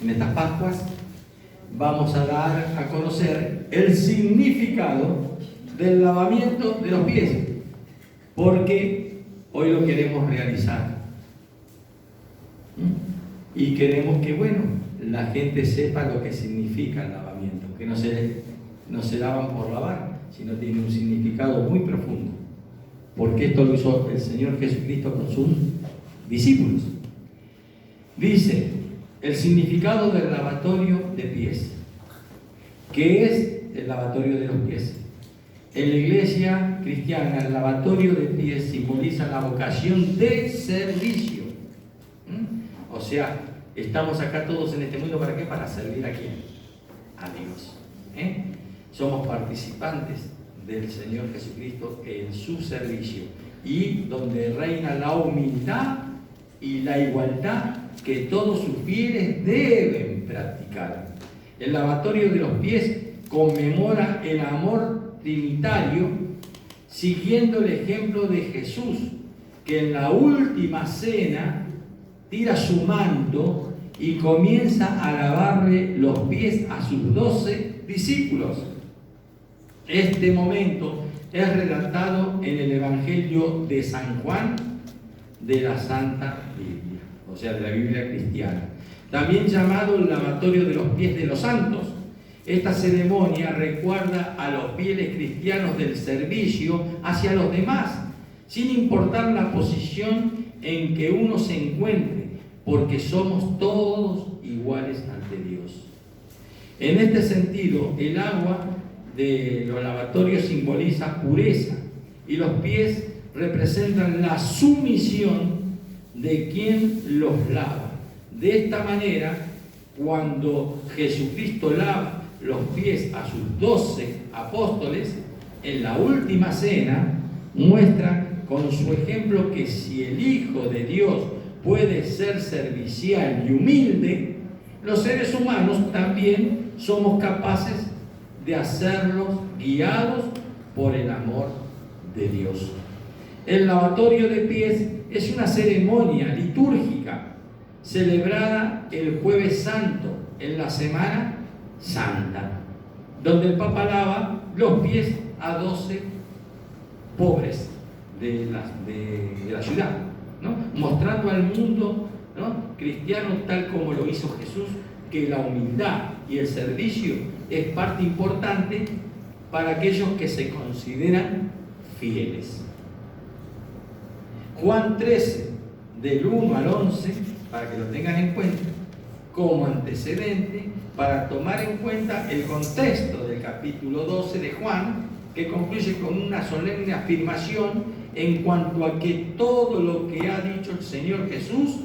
en estas Pascuas, vamos a dar a conocer el significado del lavamiento de los pies, porque hoy lo queremos realizar. Y queremos que, la gente sepa lo que significa el lavamiento, que no se lavan por lavar, sino tiene un significado muy profundo, porque esto lo hizo el Señor Jesucristo con sus discípulos. Dice, el significado del lavatorio de pies. ¿Qué es el lavatorio de los pies? En la iglesia cristiana, el lavatorio de pies simboliza la vocación de servicio. O sea, estamos acá todos en este mundo, ¿para qué? Para servir a quién? A Dios. Somos participantes del Señor Jesucristo en su servicio, y donde reina la humildad y la igualdad que todos sus fieles deben practicar. El lavatorio de los pies conmemora el amor trinitario, siguiendo el ejemplo de Jesús, que en la última cena tira su manto y comienza a lavarle los pies a sus 12 discípulos. Este momento es relatado en el Evangelio de San Juan de la Santa Biblia, o sea, de la Biblia cristiana, también llamado el lavatorio de los pies de los santos. Esta ceremonia recuerda a los fieles cristianos del servicio hacia los demás, sin importar la posición en que uno se encuentre, porque somos todos iguales ante Dios. En este sentido, el agua de los lavatorios simboliza pureza, y los pies representan la sumisión de quien los lava. De esta manera, cuando Jesucristo lava los pies a sus 12 apóstoles, en la última cena, muestra con su ejemplo que si el Hijo de Dios puede ser servicial y humilde, los seres humanos también somos capaces de hacerlos guiados por el amor de Dios. El lavatorio de pies es una ceremonia litúrgica celebrada el Jueves Santo en la Semana Santa, donde el Papa lava los pies a 12 pobres de la ciudad, ¿no? Mostrando al mundo, ¿no?, cristiano, tal como lo hizo Jesús, que la humildad y el servicio es parte importante para aquellos que se consideran fieles. Juan 13, del 1 al 11, para que lo tengan en cuenta, como antecedente, para tomar en cuenta el contexto del capítulo 12 de Juan, que concluye con una solemne afirmación en cuanto a que todo lo que ha dicho el Señor Jesús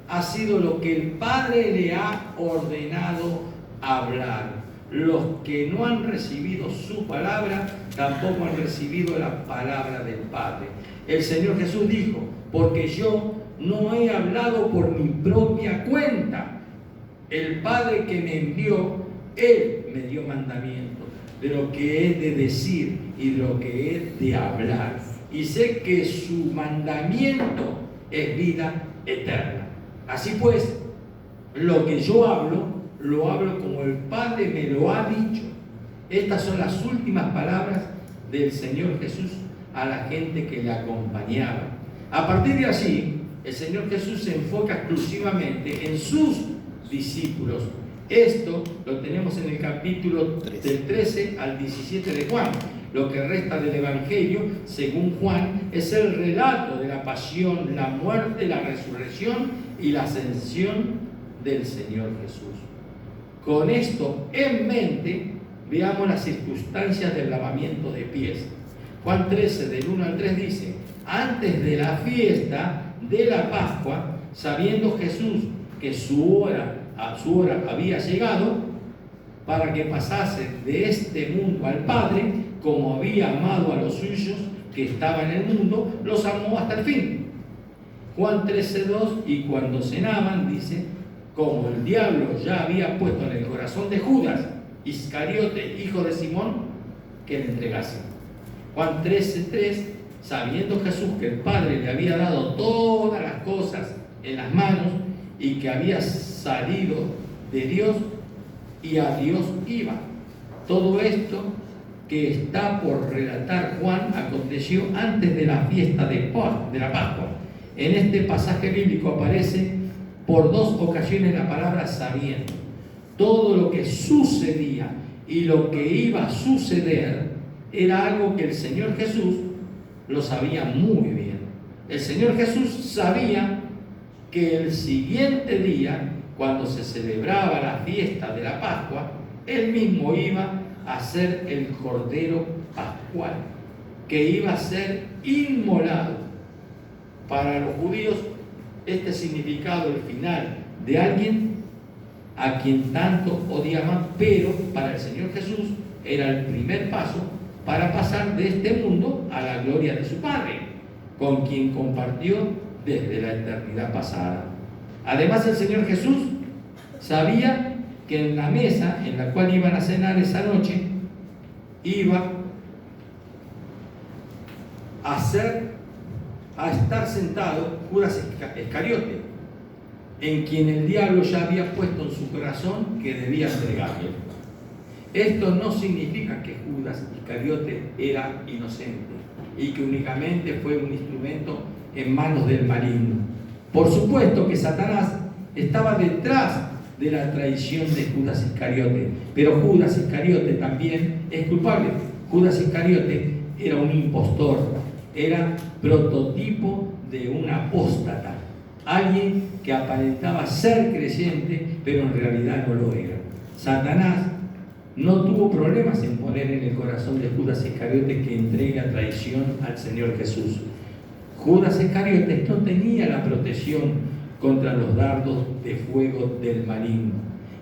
ha sido lo que el Padre le ha ordenado hablar. Los que no han recibido su palabra, tampoco han recibido la palabra del Padre. El Señor Jesús dijo, porque yo no he hablado por mi propia cuenta. El Padre que me envió, Él me dio mandamiento de lo que he de decir y de lo que he de hablar. Y sé que su mandamiento es vida eterna. Así pues, lo que yo hablo, lo hablo como el Padre me lo ha dicho. Estas son las últimas palabras del Señor Jesús a la gente que le acompañaba. A partir de allí, el Señor Jesús se enfoca exclusivamente en sus discípulos. Esto lo tenemos en el capítulo del 13 al 17 de Juan. Lo que resta del Evangelio, según Juan, es el relato de la pasión, la muerte, la resurrección y la ascensión del Señor Jesús. Con esto en mente, veamos las circunstancias del lavamiento de pies. Juan 13, del 1 al 3 dice, antes de la fiesta de la Pascua, sabiendo Jesús que su hora había llegado, para que pasase de este mundo al Padre, como había amado a los suyos que estaban en el mundo, los amó hasta el fin. Juan 13:2, y cuando cenaban, dice, como el diablo ya había puesto en el corazón de Judas Iscariote, hijo de Simón, que le entregase. Juan 13:3, sabiendo Jesús que el Padre le había dado todas las cosas en las manos y que había salido de Dios y a Dios iba. Todo esto que está por relatar Juan aconteció antes de la fiesta de la Pascua. En este pasaje bíblico aparece por 2 ocasiones la palabra sabiendo. Todo lo que sucedía y lo que iba a suceder era algo que el Señor Jesús lo sabía muy bien. El Señor Jesús sabía que el siguiente día, cuando se celebraba la fiesta de la Pascua, Él mismo iba a ser el Cordero Pascual, que iba a ser inmolado. Para los judíos, este significado el final de alguien a quien tanto odiaban, pero para el Señor Jesús era el primer paso para pasar de este mundo a la gloria de su Padre, con quien compartió desde la eternidad pasada. Además, el Señor Jesús sabía que en la mesa en la cual iban a cenar esa noche iba a estar sentado Judas Iscariote, en quien el diablo ya había puesto en su corazón que debía entregarle. Esto no significa que Judas Iscariote era inocente y que únicamente fue un instrumento en manos del maligno. Por supuesto que Satanás estaba detrás de la traición de Judas Iscariote, pero Judas Iscariote también es culpable. Judas Iscariote era un impostor, era prototipo de un apóstata, alguien que aparentaba ser creyente, pero en realidad no lo era. Satanás no tuvo problemas en poner en el corazón de Judas Iscariote que entregue a traición al Señor Jesús. Judas Iscariote no tenía la protección contra los dardos de fuego del maligno,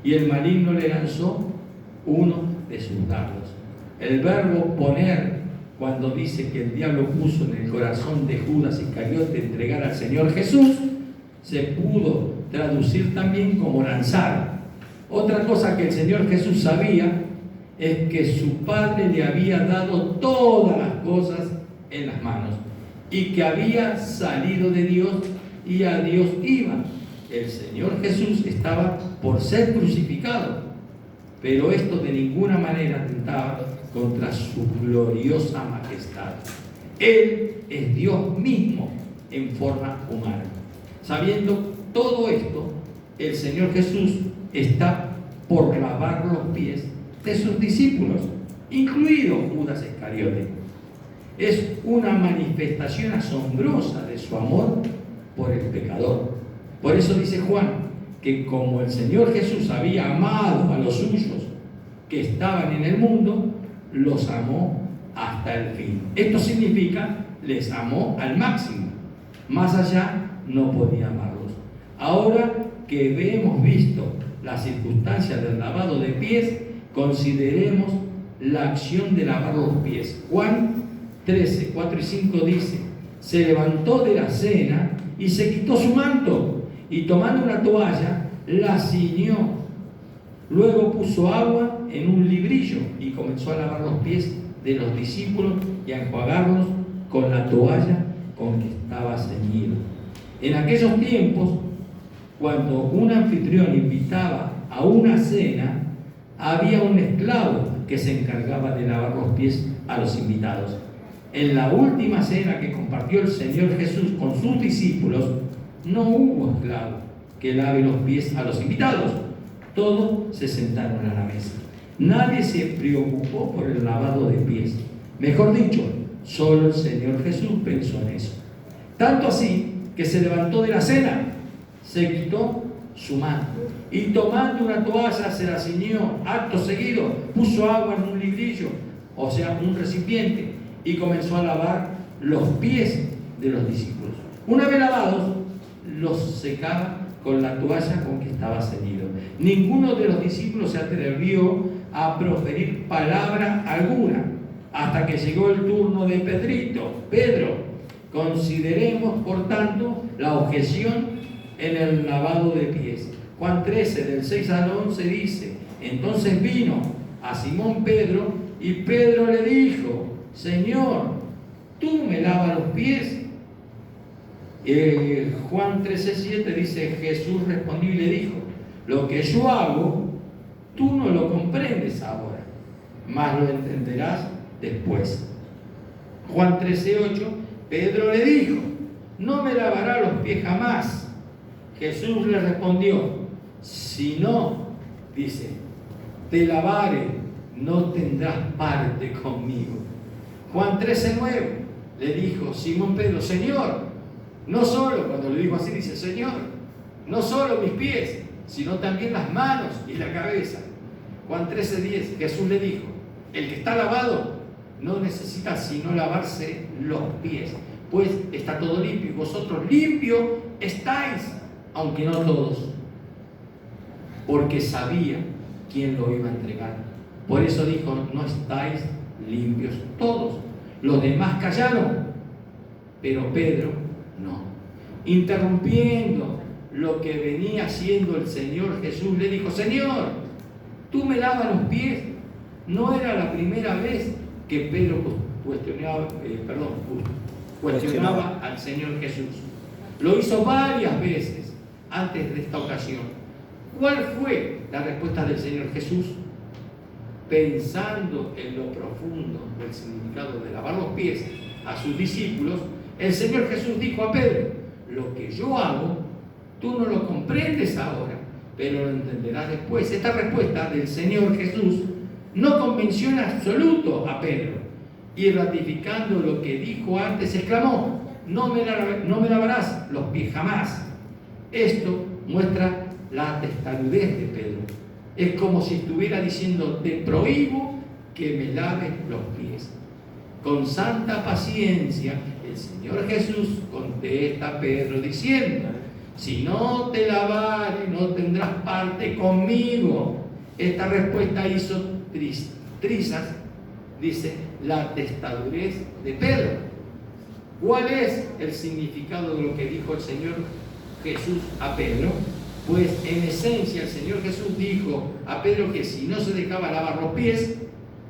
y el maligno le lanzó uno de sus dardos. El verbo poner, cuando dice que el diablo puso en el corazón de Judas Iscariote entregar al Señor Jesús, se pudo traducir también como lanzar. Otra cosa que el Señor Jesús sabía es que su Padre le había dado todas las cosas en las manos y que había salido de Dios y a Dios iba. El Señor Jesús estaba por ser crucificado, pero esto de ninguna manera atentaba contra su gloriosa majestad. Él es Dios mismo en forma humana. Sabiendo todo esto, el Señor Jesús está por lavar los pies de sus discípulos, incluido Judas Iscariote. Es una manifestación asombrosa de su amor por el pecador. Por eso dice Juan que como el Señor Jesús había amado a los suyos que estaban en el mundo, los amó hasta el fin. Esto significa, les amó al máximo. Más allá no podía amarlos. Ahora que hemos visto las circunstancias del lavado de pies, consideremos la acción de lavar los pies. Juan 13, 4 y 5 dice: se levantó de la cena y se quitó su manto, y tomando una toalla la ciñó. Luego puso agua en un librillo y comenzó a lavar los pies de los discípulos y a enjuagarlos con la toalla con que estaba ceñido. En aquellos tiempos, cuando un anfitrión invitaba a una cena, había un esclavo que se encargaba de lavar los pies a los invitados. En la última cena que compartió el Señor Jesús con sus discípulos, no hubo esclavo que lave los pies a los invitados. Todos se sentaron a la mesa. Nadie se preocupó por el lavado de pies. Mejor dicho, solo el Señor Jesús pensó en eso. Tanto así que se levantó de la cena, se quitó su manto y tomando una toalla se la ciñó. Acto seguido puso agua en un librillo, o sea, un recipiente, y comenzó a lavar los pies de los discípulos. Una vez lavados, los secaba con la toalla con que estaba ceñido. Ninguno de los discípulos se atrevió a proferir palabra alguna hasta que llegó el turno de Pedro. Consideremos, por tanto, la objeción en el lavado de pies. Juan 13, del 6 al 11 dice: entonces vino a Simón Pedro y Pedro le dijo: Señor, ¿tú me lavas los pies? Juan 13, 7 dice: Jesús respondió y le dijo: lo que yo hago, tú no lo comprendes ahora, mas lo entenderás después. Juan 13:8, Pedro le dijo, no me lavará los pies jamás. Jesús le respondió, si no, dice, te lavare, no tendrás parte conmigo. Juan 13:9 le dijo Simón Pedro, Señor, no solo, cuando le dijo así, dice, Señor, no solo mis pies, sino también las manos y la cabeza. Juan 13:10, Jesús le dijo, el que está lavado no necesita sino lavarse los pies, pues está todo limpio, y vosotros limpios estáis, aunque no todos, porque sabía quién lo iba a entregar. Por eso dijo, no estáis limpios todos. Los demás callaron, pero Pedro no. Interrumpiendo lo que venía haciendo el Señor Jesús, le dijo, Señor, tú me lavas los pies. No era la primera vez que Pedro cuestionaba al Señor Jesús. Lo hizo varias veces antes de esta ocasión. ¿Cuál fue la respuesta del Señor Jesús? Pensando en lo profundo del significado de lavar los pies a sus discípulos, el Señor Jesús dijo a Pedro, lo que yo hago, tú no lo comprendes ahora, pero lo entenderás después. Esta respuesta del Señor Jesús no convenció en absoluto a Pedro, y ratificando lo que dijo antes, exclamó, no me lavarás los pies jamás. Esto muestra la testarudez de Pedro. Es como si estuviera diciendo, te prohíbo que me laves los pies. Con santa paciencia, el Señor Jesús contesta a Pedro diciendo, si no te lavare, no tendrás parte conmigo. Esta respuesta hizo trizas, dice, la testadurez de Pedro. ¿Cuál es el significado de lo que dijo el Señor Jesús a Pedro? Pues en esencia el Señor Jesús dijo a Pedro que si no se dejaba lavar los pies,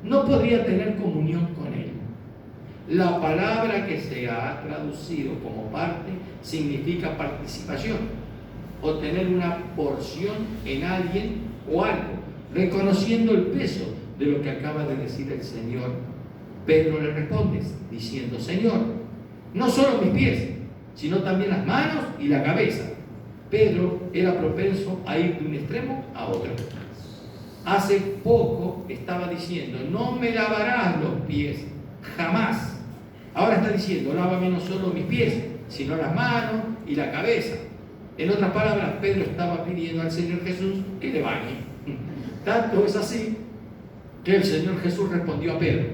no podría tener comunión con él. La palabra que se ha traducido como parte significa participación o tener una porción en alguien o algo, reconociendo el peso de lo que acaba de decir el Señor. Pedro le responde diciendo, Señor, no solo mis pies, sino también las manos y la cabeza. Pedro era propenso a ir de un extremo a otro. Hace poco estaba diciendo, no me lavarás los pies, jamás. Ahora está diciendo, lávame no solo mis pies, sino las manos y la cabeza. En otras palabras, Pedro estaba pidiendo al Señor Jesús que le bañe. Tanto es así que el Señor Jesús respondió a Pedro,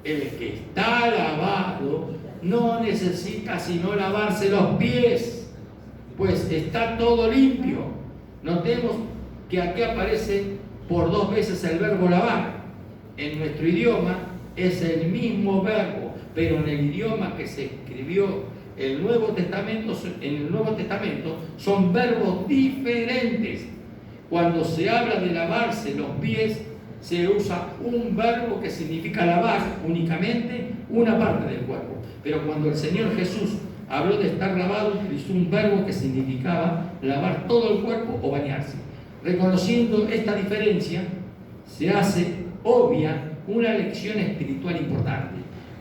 el que está lavado no necesita sino lavarse los pies, pues está todo limpio. Notemos que aquí aparece por 2 veces el verbo lavar. En nuestro idioma es el mismo verbo, pero en el idioma que se escribió en el Nuevo Testamento son verbos diferentes. Cuando se habla de lavarse los pies, se usa un verbo que significa lavar únicamente una parte del cuerpo. Pero cuando el Señor Jesús habló de estar lavado, utilizó un verbo que significaba lavar todo el cuerpo o bañarse. Reconociendo esta diferencia, se hace obvia una lección espiritual importante.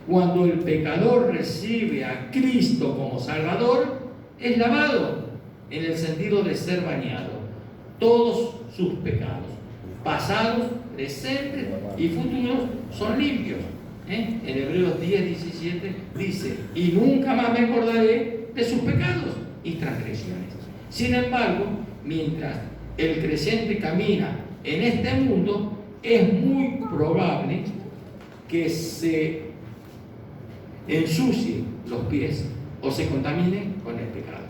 Cuando el pecador recibe a Cristo como Salvador, es lavado en el sentido de ser bañado. Todos sus pecados, pasados, presentes y futuros, son limpios. En Hebreos 10:17 dice, y nunca más me acordaré de sus pecados y transgresiones. Sin embargo, mientras el creyente camina en este mundo, es muy probable que se ensucie los pies o se contamine con el pecado.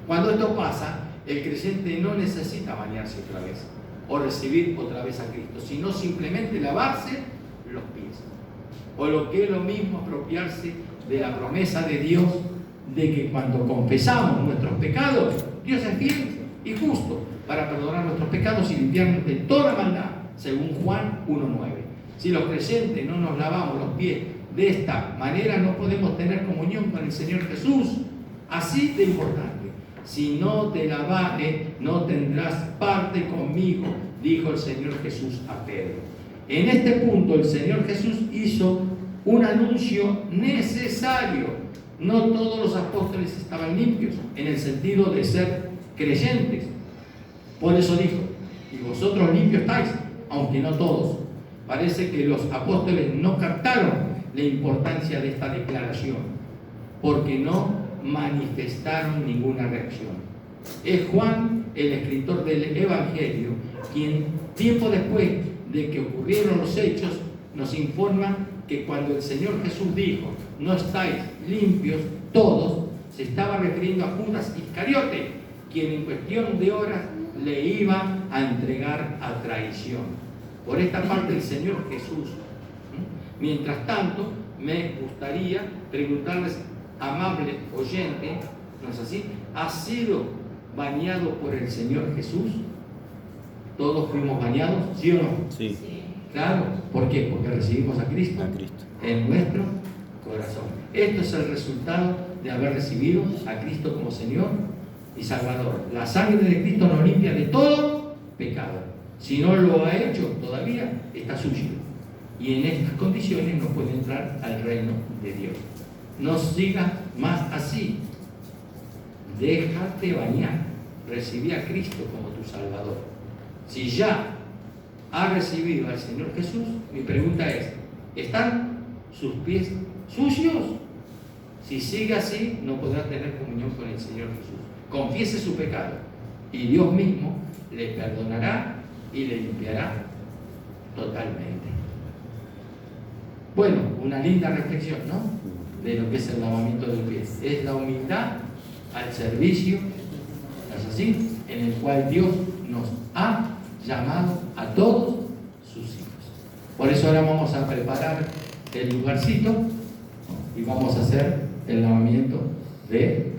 Cuando esto pasa, el creyente no necesita bañarse otra vez o recibir otra vez a Cristo, sino simplemente lavarse los pies. O lo que es lo mismo, apropiarse de la promesa de Dios de que cuando confesamos nuestros pecados, Dios es fiel y justo para perdonar nuestros pecados y limpiarnos de toda maldad, según Juan 1:9. Si los creyentes no nos lavamos los pies de esta manera, no podemos tener comunión con el Señor Jesús. Así de importante. si no te lavare, no tendrás parte conmigo, dijo el Señor Jesús a Pedro. En este punto el Señor Jesús hizo un anuncio necesario. No todos los apóstoles estaban limpios, en el sentido de ser creyentes. Por eso dijo, y vosotros limpios estáis, aunque no todos. Parece que los apóstoles no captaron la importancia de esta declaración, porque no manifestaron ninguna reacción. Es Juan, el escritor del Evangelio, quien tiempo después de que ocurrieron los hechos, nos informa que cuando el Señor Jesús dijo, no estáis limpios todos, se estaba refiriendo a Judas Iscariote, quien en cuestión de horas le iba a entregar a traición. Por esta parte el Señor Jesús. Mientras tanto, me gustaría preguntarles, amable oyente, ¿no es así? ¿Has sido bañado por el Señor Jesús? ¿Todos fuimos bañados? ¿Sí o no? Sí. Claro. ¿Por qué? Porque recibimos a Cristo, en nuestro corazón. Esto es el resultado de haber recibido a Cristo como Señor y Salvador. La sangre de Cristo nos limpia de todo pecado. Si no lo ha hecho todavía, está sucio. Y en estas condiciones no puede entrar al reino de Dios. No sigas más así. Déjate bañar. Recibí a Cristo como tu Salvador. Si ya has recibido al Señor Jesús, mi pregunta es, ¿están sus pies sucios? Si sigue así, no podrá tener comunión con el Señor Jesús. Confiese su pecado y Dios mismo le perdonará y le limpiará totalmente. Bueno, una linda reflexión, ¿no? De lo que es el lavamiento de los pies. Es la humildad al servicio, ¿no es así? En el cual Dios nos ha llamado a todos sus hijos. Por eso ahora vamos a preparar el lugarcito y vamos a hacer el lavamiento de